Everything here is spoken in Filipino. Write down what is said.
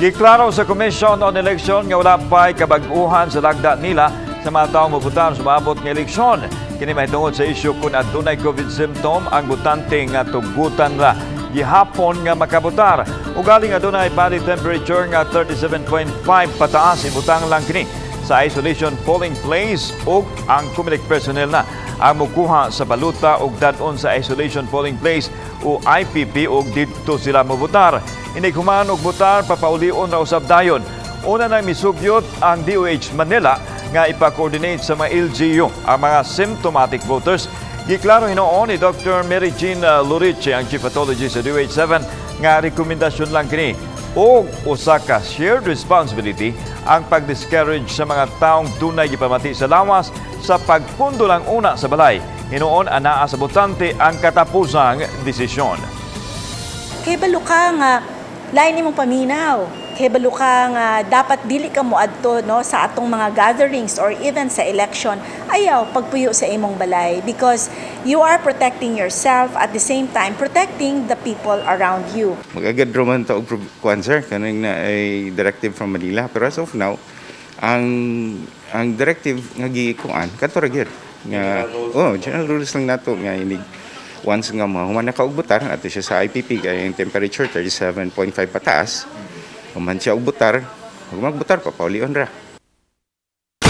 Giklaro sa Commission on Election nga wala pa'y kabag-uhan sa lagda nila sa mga taong mabutar sa maabot ng eleksyon. Kini mahitungod sa isyu kung adunay COVID symptom ang botante nga tugutan ra gihapon nga makabutar. Ugaling adunay body temperature nga 37.5 pataas ibutang lang kini sa isolation polling place ug ang COMELEC personnel na ang mukuha sa baluta ug dadon sa isolation polling place o IPP ug didto sila mobutar. Inighuman og butar papaulion ra usab dayon. Una nang misugyot ang DOH Manila nga ipa-coordinate sa mga LGU ang mga symptomatic voters. Giklaro hinoon ni Dr. Mary Jean Luriche, ang Chief Pathologist sa DOH-7, nga rekomendasyon lang kini o usa ka shared responsibility ang pag-discourage sa mga taong dunay gipamati sa lawas sa pagpundo lang una sa balay. Hinoon anaa sa botante ang katapusang desisyon. Kay balo ka nga lain nimong paminaw. Kay balo ka nga dapat dili ka mo adto no sa atong mga gatherings or even sa election. Ayaw pagpuyo sa imong balay because you are protecting yourself at the same time protecting the people around you. Mag-agad roman ta og kuan sir kaning na ay directive from Manila pero as of now ang directive nga gikuan kadto ra gyud nga general rules lang nato nga inig once nga mahuman na kaugbutar ato siya sa IPP kay ang temperature 37.5 pataas human siya ugbutar magbutar pa paulion ra.